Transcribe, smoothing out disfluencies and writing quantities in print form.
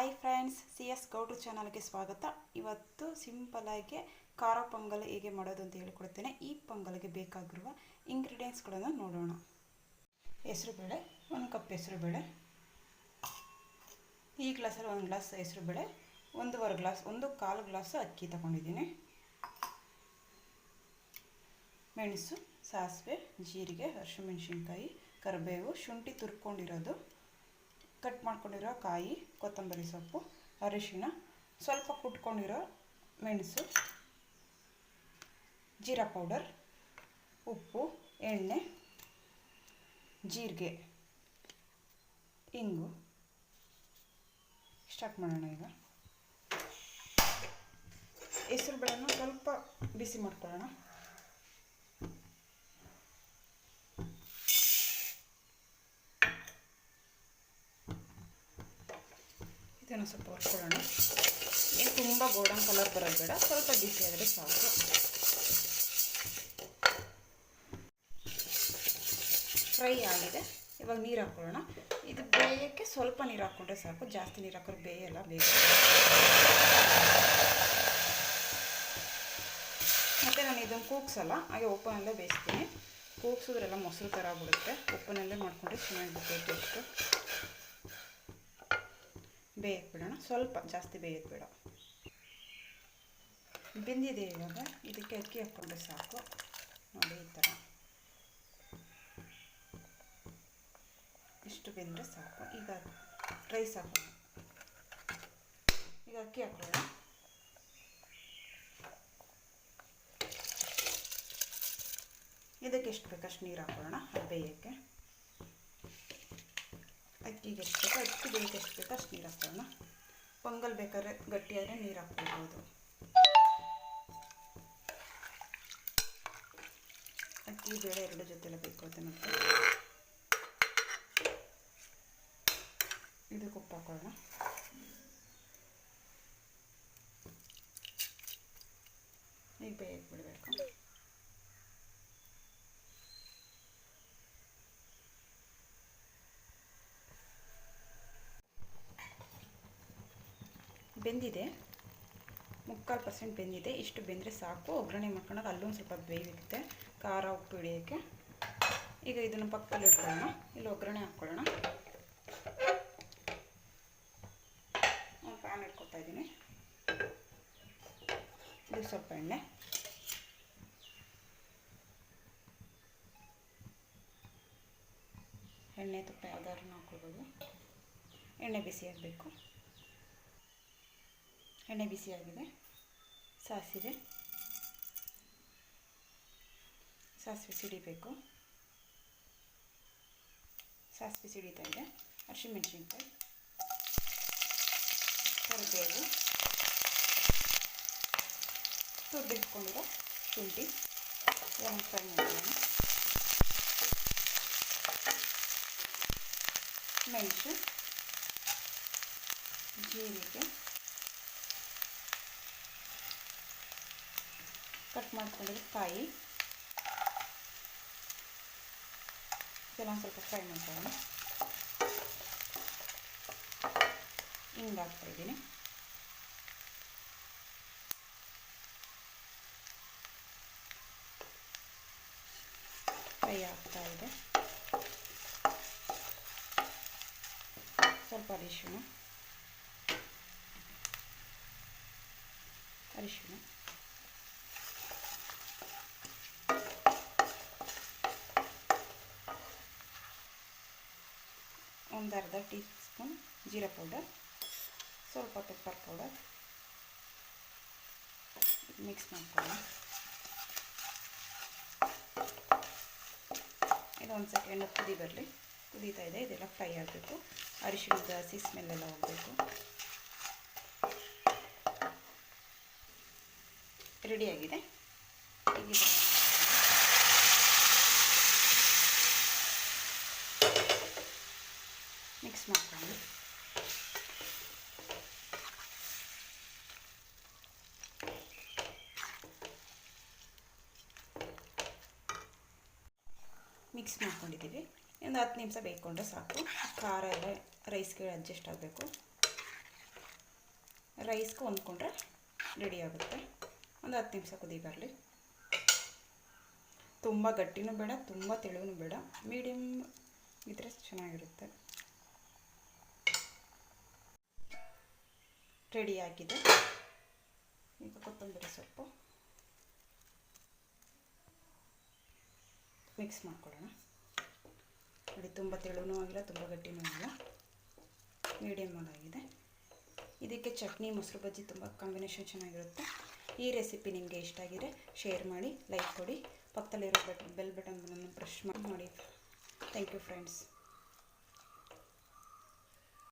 Hi friends, C S ಗೌಡ್ರು ಚಾನಲ್ಗೆ ಸ್ವಾಗತ. ಇವತ್ತು ಸಿಂಪಲಾಗಿ ಖಾರ ಪೊಂಗಲ್ ಹೇಗೆ ಮಾಡೋದು ಅಂತ ಹೇಳಿಕೊಡ್ತೇನೆ. ಈ ಪೊಂಗಲ್ಗೆ ಬೇಕಾಗಿರುವ ಇಂಗ್ರೀಡಿಯೆಂಟ್ಸ್ಗಳನ್ನು ನೋಡೋಣ. ಹೆಸರುಬೇಳೆ, 1 ಕಪ್ ಹೆಸರುಬೇಳೆ, ಈ ಗ್ಲಾಸಲ್ಲಿ 1 ಗ್ಲಾಸ್ ಹೆಸರುಬೇಳೆ, 1.25 ಗ್ಲಾಸ್ 1/4 ಗ್ಲಾಸ್ ಅಕ್ಕಿ ತಗೊಂಡಿದ್ದೀನಿ. ಮೆಣಸು, ಸಾಸಿವೆ, ಜೀರಿಗೆ, ಹಸಿಮೆಣಸಿನ್ಕಾಯಿ, ಕರಿಬೇವು, ಶುಂಠಿ ತುರ್ಕೊಂಡಿರೋದು, ಕಟ್ ಮಾಡ್ಕೊಂಡಿರೋ ಕಾಯಿ, ಕೊತ್ತಂಬರಿ ಸೊಪ್ಪು, ಅರಿಶಿನ, ಸ್ವಲ್ಪ ಕುಟ್ಕೊಂಡಿರೋ ಮೆಣಸು, ಜೀರಾ ಪೌಡರ್, ಉಪ್ಪು, ಎಣ್ಣೆ, ಜೀರಿಗೆ, ಇಂಗು. ಸ್ಟಾರ್ಟ್ ಮಾಡೋಣ. ಈಗ ಹೆಸರು ಬೇಳೆನ ಸ್ವಲ್ಪ ಬಿಸಿ ಮಾಡ್ಕೊಳ್ಳೋಣ. ಇದನ್ನು ಸ್ವಲ್ಪ ಹುರ್ಕೊಳ್ಳೋಣ. ಏನು ತುಂಬ ಗೋಲ್ಡನ್ ಕಲರ್ ಬರೋದು ಬೇಡ, ಸ್ವಲ್ಪ ಬಿಸಿ ಆದರೆ ಸಾಕು. ಫ್ರೈ ಆಗಿದೆ. ಇವಾಗ ನೀರು ಹಾಕ್ಕೊಳ್ಳೋಣ. ಇದು ಬೇಯಕ್ಕೆ ಸ್ವಲ್ಪ ನೀರು ಹಾಕ್ಕೊಂಡ್ರೆ ಸಾಕು, ಜಾಸ್ತಿ ನೀರು ಹಾಕೋರು ಬೇಯಲ್ಲ ಬೇಗ. ಮತ್ತು ನಾನು ಇದನ್ನು ಕೂಗ್ಸಲ್ಲ, ಹಾಗೆ ಉಪ್ಪನಲ್ಲೇ ಬೇಯಿಸ್ತೀನಿ. ಕೂಗ್ಸಿದ್ರೆಲ್ಲ ಮೊಸರು ಥರ ಬಿಡುತ್ತೆ. ಉಪ್ಪನಲ್ಲೇ ಮಾಡಿಕೊಂಡ್ರೆ ಚೆನ್ನಾಗಿರುತ್ತೆ ಟೇಸ್ಟು. ಬೇಯಕ್ಕೆ ಬಿಡೋಣ, ಸ್ವಲ್ಪ ಜಾಸ್ತಿ ಬೇಯೋದು ಬೇಡ. ಬೆಂದಿದೆ. ಇವಾಗ ಇದಕ್ಕೆ ಅಕ್ಕಿ ಹಾಕ್ಕೊಂಡ್ರೆ ಸಾಕು. ನೋಡಿ, ಈ ಥರ ಇಷ್ಟು ಬೆಂದರೆ ಸಾಕು. ಈಗ ರೈಸ್ ಹಾಕೋಣ. ಈಗ ಅಕ್ಕಿ ಹಾಕೋಣ. ಇದಕ್ಕೆ ಎಷ್ಟು ಬೇಕು ಅಷ್ಟು ನೀರು ಹಾಕೋಣ. ಅದು ಬೇಯಕ್ಕೆ ಅಕ್ಕಿಗೆ ಎಷ್ಟು ಬೇಕೋ, ಅಕ್ಕಿ ಬೇಯಕ್ಕೆ ಎಷ್ಟು ಬೇಕೋ ಅಷ್ಟು ನೀರು ಹಾಕೋಣ. ಪೊಂಗಲ್ ಬೇಕಾದ್ರೆ ಗಟ್ಟಿಯಾದರೆ ನೀರು ಹಾಕ್ಕೊಳ್ಬೋದು. ಅಕ್ಕಿ ಬೇಳೆ ಎರಡು ಜೊತೆಲ್ಲ ಬೇಕು ಅದನ್ನು. ಇದಕ್ಕೆ ಉಪ್ಪು ಹಾಕೋಣ. ಈಗ ಬೇಯಕ್ಕೆ ಬಿಡಬೇಕು. ಬೆಂದಿದೆ, 3/4% ಬೆಂದಿದೆ. ಇಷ್ಟು ಬೆಂದರೆ ಸಾಕು. ಒಗ್ಗರಣೆ ಮಾಡ್ಕೊಂಡಾಗ ಅಲ್ಲೊಂದು ಸ್ವಲ್ಪ ಬೇಯುತ್ತೆ, ಖಾರ ಉಪ್ಪು ಹಿಡಿಯೋಕ್ಕೆ. ಈಗ ಇದನ್ನು ಪಕ್ಕದಲ್ಲಿ ಇಟ್ಕೊಳ್ಳೋಣ. ಇಲ್ಲಿ ಒಗ್ಗರಣೆ ಹಾಕ್ಕೊಳ್ಳೋಣ. ಒಂದು ಪ್ಯಾನ್ ಇಟ್ಕೊತಾ ಇದ್ದೀನಿ. ಇದು ಸ್ವಲ್ಪ ಎಣ್ಣೆ, ತುಪ್ಪ ಯಾವ್ದಾದ್ರು ಹಾಕ್ಕೊಳ್ಬೋದು. ಎಣ್ಣೆ ಬಿಸಿ ಆಗಬೇಕು. ಎಣ್ಣೆ ಬಿಸಿಯಾಗಿದೆ. ಸಾಸಿವೆ ಸಿಡಿಬೇಕು. ಸಾಸಿವೆ ಸಿಡಿತಾ ಇದೆ. ಹಸಿಮೆಣಸಿನ್ಕಾಯಿ, ಕರಿಬೇವು, ತುರಿದಿಟ್ಕೊಂಡಿರೋ ಶುಂಠಿ ಇದನ್ನು ಫ್ರೈ ಮಾಡೋಣ. ಮೆಣಸು, ಜೀರಿಗೆ, ಕಟ್ ಮಾಡ್ಕೊಂಡಿರೋ ಕಾಯಿ, ಇದೆಲ್ಲ ಸ್ವಲ್ಪ ಫ್ರೈ ಮಾಡ್ಕೊಳ್ಳೋಣ. ಹಿಂಗೆ ಹಾಕ್ತಾಯಿದ್ದೀನಿ. ಫ್ರೈ ಆಗ್ತಾ ಇದೆ. ಸ್ವಲ್ಪ ಅರಿಶಿಣ, ಒಂದು ಅರ್ಧ ಟೀ ಸ್ಪೂನ್ ಜೀರಾ ಪೌಡರ್, ಸ್ವಲ್ಪ ಪೆಪ್ಪರ್ ಪೌಡರ್. ಮಿಕ್ಸ್ ಮಾಡ್ಕೊಳ್ಳೋಣ. ಇದೊಂದು ಸೆಕೆಂಡ್ ಕುದಿ ಬರಲಿ. ಕುದೀತಾ ಇದೆ. ಇದೆಲ್ಲ ಫ್ರೈ ಆಗಬೇಕು. ಅರಿಶಿಣದ ಹಸಿ ಸ್ಮೆಲ್ಲೆಲ್ಲ ಹೋಗಬೇಕು. ರೆಡಿಯಾಗಿದೆ. ಈಗ ಮಿಕ್ಸ್ ಮಾಡ್ಕೊಳ್ಳೋಣ. ಮಿಕ್ಸ್ ಮಾಡ್ಕೊಂಡಿದ್ದೀವಿ. ಒಂದು 10 ನಿಮಿಷ ಬೇಯಿಕೊಂಡ್ರೆ ಸಾಕು. ಖಾರ ಎಲ್ಲ ರೈಸ್ಗೆ ಅಡ್ಜಸ್ಟ್ ಆಗಬೇಕು. ರೈಸ್ಗೆ ಹೊಂದ್ಕೊಂಡ್ರೆ ರೆಡಿ ಆಗುತ್ತೆ. ಒಂದು 10 ನಿಮಿಷ ಕುದಿ ಬರಲಿ. ತುಂಬ ಗಟ್ಟಿನೂ ಬೇಡ, ತುಂಬ ತೆಳುವೂ ಬೇಡ, ಮೀಡಿಯಮ್ ಇದ್ದರೆ ಚೆನ್ನಾಗಿರುತ್ತೆ. ರೆಡಿ ಆಗಿದೆ. ಈಗ ಕೊತ್ತಂಬರಿ ಸೊಪ್ಪು ಮಿಕ್ಸ್ ಮಾಡ್ಕೊಳ್ಳೋಣ. ನೋಡಿ, ತುಂಬ ತೆಳುವೂ ಆಗಿಲ್ಲ, ತುಂಬ ಗಟ್ಟಿನೂ ಆಗಿಲ್ಲ, ಮೀಡಿಯಮ್ ಆಗಿದೆ. ಇದಕ್ಕೆ ಚಟ್ನಿ, ಮೊಸರು ಬಜ್ಜಿ ತುಂಬ ಕಾಂಬಿನೇಷನ್ ಚೆನ್ನಾಗಿರುತ್ತೆ. ಈ ರೆಸಿಪಿ ನಿಮಗೆ ಇಷ್ಟ ಆಗಿದೆ ಶೇರ್ ಮಾಡಿ, ಲೈಕ್ ಕೊಡಿ, ಪಕ್ಕದಲ್ಲಿರೋ ಬೆಲ್ ಬಟನ್ ಪ್ರೆಸ್ ಮಾಡಿ. Thank you friends.